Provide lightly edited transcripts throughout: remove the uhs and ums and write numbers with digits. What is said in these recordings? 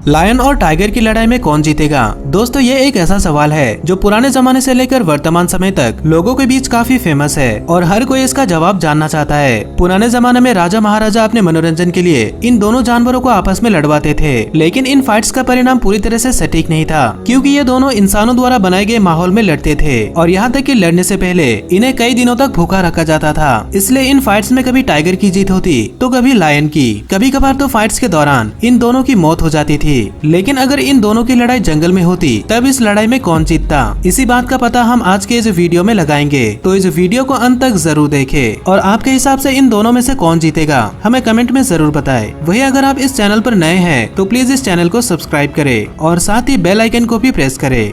Lion और tiger की लड़ाई में कौन जीतेगा? दोस्तों ये एक ऐसा सवाल है जो पुराने जमाने से लेकर वर्तमान समय तक लोगों के बीच काफी फेमस है और हर कोई इसका जवाब जानना चाहता है। पुराने जमाने में राजा महाराजा अपने मनोरंजन के लिए इन दोनों जानवरों को आपस में लड़वाते थे, लेकिन इन फाइट्स का परिणाम पूरी तरह से सटीक नहीं था, क्योंकि ये दोनों इंसानों द्वारा बनाए गए माहौल में लड़ते थे और यहाँ तक कि लड़ने से पहले इन्हें कई दिनों तक भूखा रखा जाता था। इसलिए इन फाइट्स में कभी टाइगर की जीत होती तो कभी लायन की। कभी कभार तो फाइट्स के दौरान इन दोनों की मौत हो जाती थी। लेकिन अगर इन दोनों की लड़ाई जंगल में होती तब इस लड़ाई में कौन जीतता, इसी बात का पता हम आज के इस वीडियो में लगाएंगे। तो इस वीडियो को अंत तक जरूर देखें और आपके हिसाब से इन दोनों में से कौन जीतेगा हमें कमेंट में जरूर बताएं। वही अगर आप इस चैनल पर नए हैं तो प्लीज इस चैनल को सब्सक्राइब करें और साथ ही बेल आइकन को भी प्रेस करें।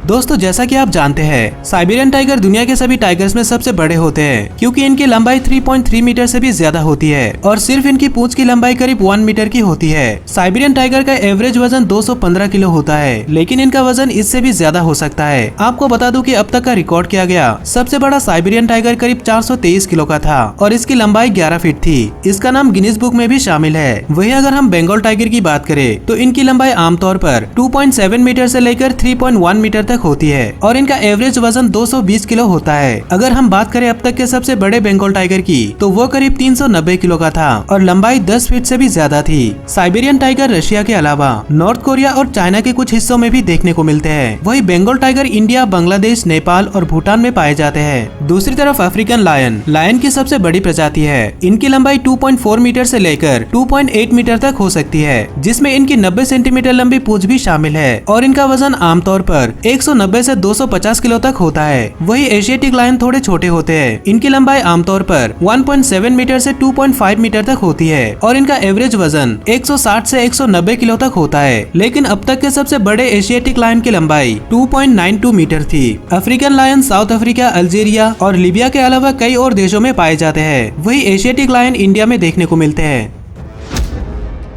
दोस्तों जैसा कि आप जानते हैं, साइबेरियन टाइगर दुनिया के सभी टाइगर्स में सबसे बड़े होते हैं, क्योंकि इनकी लंबाई 3.3 मीटर से भी ज्यादा होती है और सिर्फ इनकी पूंछ की लंबाई करीब 1 मीटर की होती है। साइबेरियन टाइगर का एवरेज वजन 215 किलो होता है, लेकिन इनका वजन इससे भी ज्यादा हो सकता है। आपको बता दूं कि अब तक का रिकॉर्ड किया गया सबसे बड़ा साइबेरियन टाइगर करीब 423 किलो का था और इसकी लंबाई 11 फीट थी। इसका नाम गिनीज बुक में भी शामिल है। वही अगर हम बंगाल टाइगर की बात करें तो इनकी लंबाई आमतौर पर 2.7 मीटर से लेकर 3.1 मीटर तक होती है और इनका एवरेज वजन 220 किलो होता है। अगर हम बात करें अब तक के सबसे बड़े बंगाल टाइगर की तो वो करीब 390 किलो का था और लंबाई 10 फीट से भी ज्यादा थी। साइबेरियन टाइगर रशिया के अलावा नॉर्थ कोरिया और चाइना के कुछ हिस्सों में भी देखने को मिलते हैं। वही बंगाल टाइगर इंडिया, बांग्लादेश, नेपाल और भूटान में पाए जाते हैं। दूसरी तरफ अफ्रीकन लायन की सबसे बड़ी प्रजाति है। इनकी लंबाई 2.4 मीटर से लेकर 2.8 मीटर तक हो सकती है, जिसमें इनकी 90 सेंटीमीटर लंबी पूंछ भी शामिल है और इनका वजन आमतौर पर 190 से 250 किलो तक होता है। वही एशियाटिक लायन थोड़े छोटे होते हैं। इनकी लंबाई आमतौर पर 1.7 मीटर से 2.5 मीटर तक होती है और इनका एवरेज वजन 160 से 190 किलो तक होता है। लेकिन अब तक के सबसे बड़े एशियाटिक लायन की लंबाई 2.92 मीटर थी। African lion South Africa, Algeria और लीबिया के अलावा कई और देशों में पाए जाते हैं। वही एशियाटिक लायन इंडिया में देखने को मिलते हैं।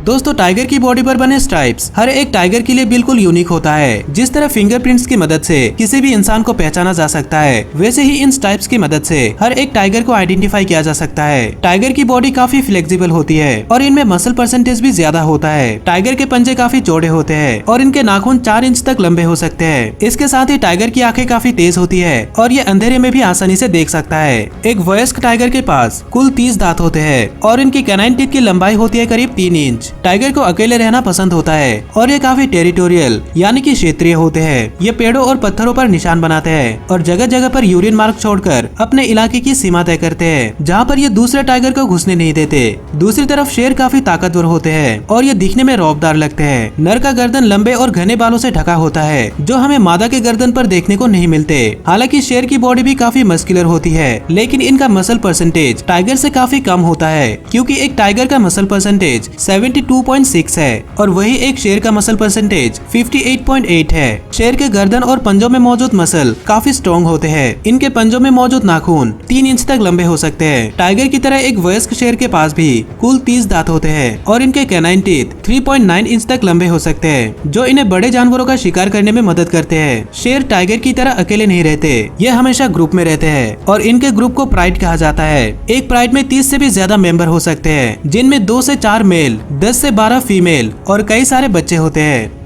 दोस्तों टाइगर की बॉडी पर बने स्ट्राइप्स हर एक टाइगर के लिए बिल्कुल यूनिक होता है। जिस तरह फिंगरप्रिंट्स की मदद से किसी भी इंसान को पहचाना जा सकता है, वैसे ही इन स्ट्राइप्स की मदद से हर एक टाइगर को आइडेंटिफाई किया जा सकता है। टाइगर की बॉडी काफी फ्लेक्सिबल होती है और इनमें मसल परसेंटेज भी ज्यादा होता है। टाइगर के पंजे काफी चौड़े होते हैं और इनके नाखून 4 इंच तक लंबे हो सकते हैं। इसके साथ ही टाइगर की आंखें काफी तेज होती है और ये अंधेरे में भी आसानी से देख सकता है। एक वयस्क टाइगर के पास कुल 30 दांत होते हैं और इनकी कैनाइन टीथ की लंबाई होती है करीब 3 इंच। टाइगर को अकेले रहना पसंद होता है और ये काफी टेरिटोरियल यानी कि क्षेत्रीय होते हैं। ये पेड़ों और पत्थरों पर निशान बनाते हैं और जगह जगह पर यूरिन मार्क छोड़कर अपने इलाके की सीमा तय करते हैं, जहाँ पर ये दूसरे टाइगर को घुसने नहीं देते। दूसरी तरफ शेर काफी ताकतवर होते हैं और ये दिखने में रौबदार लगते हैं। नर का गर्दन लंबे और घने बालों से ढका होता है, जो हमें मादा के गर्दन पर देखने को नहीं मिलते। हालांकि शेर की बॉडी भी काफी मस्कुलर होती है, लेकिन इनका मसल परसेंटेज टाइगर से काफी कम होता है, क्योंकि एक टाइगर का मसल परसेंटेज 72.6 है और वही एक शेर का मसल परसेंटेज 58.8 है। शेर के गर्दन और पंजों में मौजूद मसल काफी स्ट्रॉन्ग होते हैं। इनके पंजों में मौजूद नाखून 3 इंच तक लंबे हो सकते हैं। टाइगर की तरह एक वयस्क शेर के पास भी कुल 30 दांत होते हैं और इनके कैनाइन टीथ 3.9 इंच तक लंबे हो सकते हैं, जो इन्हें बड़े जानवरों का शिकार करने में मदद करते हैं। शेर टाइगर की तरह अकेले नहीं रहते, ये हमेशा ग्रुप में रहते हैं और इनके ग्रुप को प्राइड कहा जाता है। एक प्राइड में 30 से भी ज्यादा मेंबर हो सकते हैं, जिनमें 2 से 4 मेल, 10 से 12 फीमेल और कई सारे बच्चे होते हैं।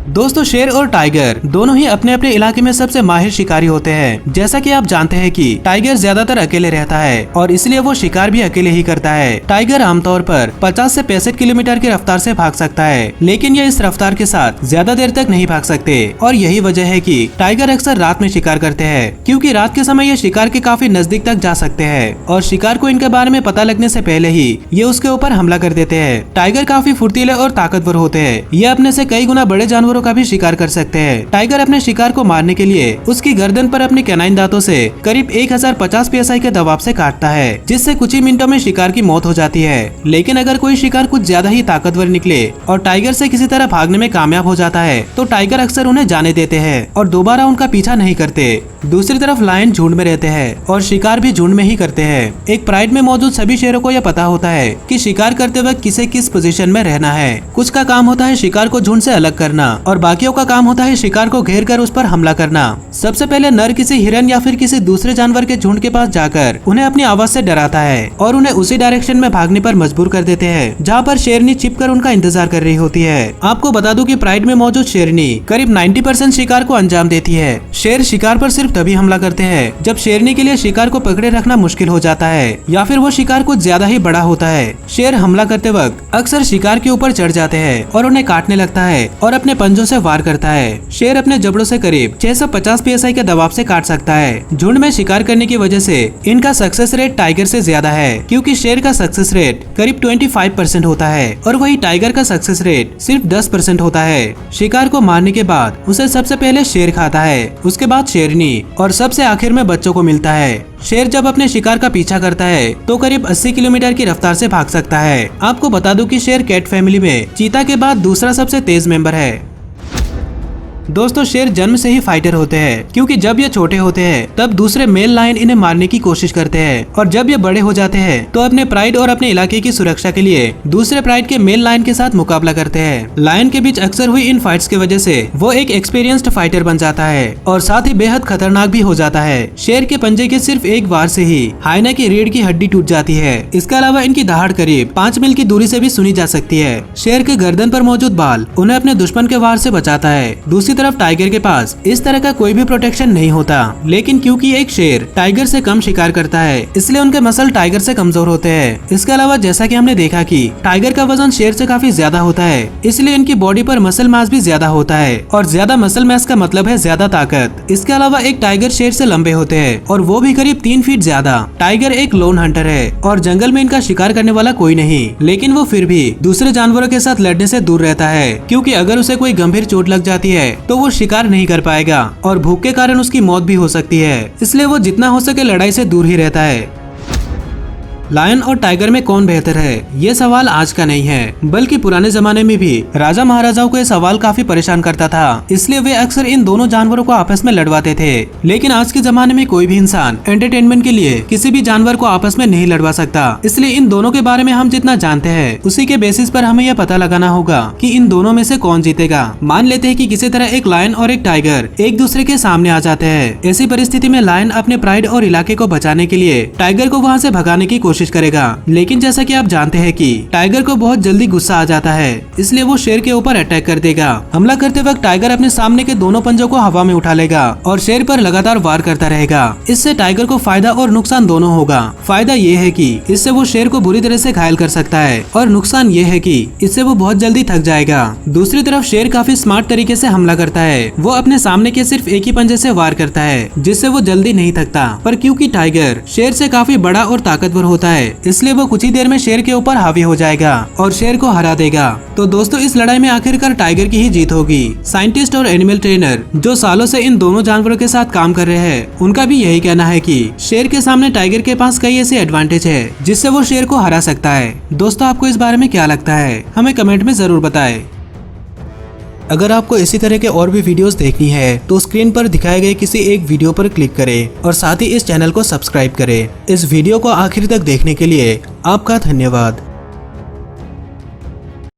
दोस्तों शेर और टाइगर दोनों ही अपने अपने इलाके में सबसे माहिर शिकारी होते हैं। जैसा कि आप जानते हैं कि टाइगर ज्यादातर अकेले रहता है और इसलिए वो शिकार भी अकेले ही करता है। टाइगर आमतौर पर 50 से 65 किलोमीटर की रफ्तार से भाग सकता है, लेकिन ये इस रफ्तार के साथ ज्यादा देर तक नहीं भाग सकते और यही वजह है कि टाइगर अक्सर रात में शिकार करते हैं, क्योंकि रात के समय ये शिकार के काफी नजदीक तक जा सकते हैं और शिकार को इनके बारे में पता लगने से पहले ही ये उसके ऊपर हमला कर देते हैं। टाइगर काफी फुर्तीले और ताकतवर होते हैं। ये अपने से कई गुना बड़े जानवरों का भी शिकार कर सकते हैं। टाइगर अपने शिकार को मारने के लिए उसकी गर्दन पर अपने कैनाइन दांतों से करीब 1050 psi के दबाव से काटता है, जिससे कुछ ही मिनटों में शिकार की मौत हो जाती है। लेकिन अगर कोई शिकार कुछ ज्यादा ही ताकतवर निकले और टाइगर से किसी तरह भागने में कामयाब हो जाता है, तो टाइगर अक्सर उन्हें जाने देते हैं और दोबारा उनका पीछा नहीं करते। दूसरी तरफ लायन झुंड में रहते हैं और शिकार भी झुंड में ही करते हैं। एक प्राइड में मौजूद सभी शेरों को यह पता होता है कि शिकार करते वक्त किसे किस पोजीशन में रहना है। कुछ का काम होता है शिकार को झुंड से अलग करना और बाकियों का काम होता है शिकार को घेर कर उस पर हमला करना। सबसे पहले नर किसी हिरन या फिर किसी दूसरे जानवर के झुंड के पास जाकर उन्हें अपनी आवाज से डराता है और उन्हें उसी डायरेक्शन में भागने पर मजबूर कर देते हैं जहाँ पर शेरनी छिपकर उनका इंतजार कर रही होती है। आपको बता दूं कि प्राइड में मौजूद शेरनी करीब 90% शिकार को अंजाम देती है। शेर शिकार पर सिर्फ तभी हमला करते हैं जब शेरनी के लिए शिकार को पकड़े रखना मुश्किल हो जाता है या फिर वो शिकार कुछ ज्यादा ही बड़ा होता है। शेर हमला करते वक्त अक्सर शिकार के ऊपर चढ़ जाते हैं और उन्हें काटने लगता है और अपने पंजों से वार करता है। शेर अपने जबड़ों से करीब 650 psi के दबाव से काट सकता है। झुंड में शिकार करने की वजह से इनका सक्सेस रेट टाइगर से ज्यादा है, क्योंकि शेर का सक्सेस रेट करीब 25% होता है और वही टाइगर का सक्सेस रेट सिर्फ 10% होता है। शिकार को मारने के बाद उसे सबसे पहले शेर खाता है, उसके बाद शेरनी और सबसे आखिर में बच्चों को मिलता है। शेर जब अपने शिकार का पीछा करता है तो करीब 80 किलोमीटर की रफ्तार से भाग सकता है। आपको बता दूं कि शेर कैट फैमिली में चीता के बाद दूसरा सबसे तेज मेंबर है। दोस्तों शेर जन्म से ही फाइटर होते हैं, क्योंकि जब ये छोटे होते हैं तब दूसरे मेल लायन इन्हें मारने की कोशिश करते हैं और जब ये बड़े हो जाते हैं तो अपने प्राइड और अपने इलाके की सुरक्षा के लिए दूसरे प्राइड के मेल लायन के साथ मुकाबला करते हैं। लायन के बीच अक्सर हुई इन फाइट्स की वजह से वो एक एक्सपीरियंस्ड फाइटर बन जाता है और साथ ही बेहद खतरनाक भी हो जाता है। शेर के पंजे के सिर्फ एक वार से ही हाइना की रीढ़ की हड्डी टूट जाती है। इसके अलावा इनकी दहाड़ करीब 5 मील की दूरी से भी सुनी जा सकती है। शेर के गर्दन पर मौजूद बाल उन्हें अपने दुश्मन के वार से बचाता है। दूसरी तरफ टाइगर के पास इस तरह का कोई भी प्रोटेक्शन नहीं होता, लेकिन क्योंकि एक शेर टाइगर से कम शिकार करता है इसलिए उनके मसल टाइगर से कमजोर होते हैं। इसके अलावा जैसा कि हमने देखा कि टाइगर का वजन शेर से काफी ज्यादा होता है, इसलिए इनकी बॉडी पर मसल मास भी ज्यादा होता है और ज्यादा मसल मास का मतलब है ज्यादा ताकत। इसके अलावा एक टाइगर शेर से लंबे होते हैं और वो भी करीब 3 फीट ज्यादा। टाइगर एक लोन हंटर है और जंगल में इनका शिकार करने वाला कोई नहीं, लेकिन वो फिर भी दूसरे जानवरों के साथ लड़ने से दूर रहता है, क्योंकि अगर उसे कोई गंभीर चोट लग जाती है तो वो शिकार नहीं कर पाएगा और भूख के कारण उसकी मौत भी हो सकती है। इसलिए वो जितना हो सके लड़ाई से दूर ही रहता है। लायन और टाइगर में कौन बेहतर है, ये सवाल आज का नहीं है, बल्कि पुराने जमाने में भी राजा महाराजाओं को ये सवाल काफी परेशान करता था, इसलिए वे अक्सर इन दोनों जानवरों को आपस में लड़वाते थे। लेकिन आज के जमाने में कोई भी इंसान एंटरटेनमेंट के लिए किसी भी जानवर को आपस में नहीं लड़वा सकता, इसलिए इन दोनों के बारे में हम जितना जानते हैं उसी के बेसिस पर हमें यह पता लगाना होगा कि इन दोनों में से कौन जीतेगा। मान लेते हैं कि किसी तरह एक लायन और एक टाइगर एक दूसरे के सामने आ जाते हैं। ऐसी परिस्थिति में लायन अपने प्राइड और इलाके को बचाने के लिए टाइगर को वहाँ से भगाने की कोशिश करेगा, लेकिन जैसा कि आप जानते हैं कि टाइगर को बहुत जल्दी गुस्सा आ जाता है, इसलिए वो शेर के ऊपर अटैक कर देगा। हमला करते वक्त टाइगर अपने सामने के दोनों पंजों को हवा में उठा लेगा और शेर पर लगातार वार करता रहेगा। इससे टाइगर को फायदा और नुकसान दोनों होगा। फायदा ये है कि इससे वो शेर को बुरी तरह से घायल कर सकता है और नुकसान ये है कि इससे वो बहुत जल्दी थक जाएगा। दूसरी तरफ शेर काफी स्मार्ट तरीके से हमला करता है। वो अपने सामने के सिर्फ एक ही पंजे से वार करता है, जिससे वो जल्दी नहीं थकता। पर क्योंकि टाइगर शेर से काफी बड़ा और ताकतवर होता है, इसलिए वो कुछ ही देर में शेर के ऊपर हावी हो जाएगा और शेर को हरा देगा। तो दोस्तों इस लड़ाई में आखिरकार टाइगर की ही जीत होगी। साइंटिस्ट और एनिमल ट्रेनर जो सालों से इन दोनों जानवरों के साथ काम कर रहे हैं, उनका भी यही कहना है कि शेर के सामने टाइगर के पास कई ऐसे एडवांटेज है जिससे वो शेर को हरा सकता है। दोस्तों आपको इस बारे में क्या लगता है, हमें कमेंट में जरूर बताएं। अगर आपको इसी तरह के और भी वीडियोस देखनी है तो स्क्रीन पर दिखाए गए किसी एक वीडियो पर क्लिक करें और साथ ही इस चैनल को सब्सक्राइब करें। इस वीडियो को आखिर तक देखने के लिए आपका धन्यवाद।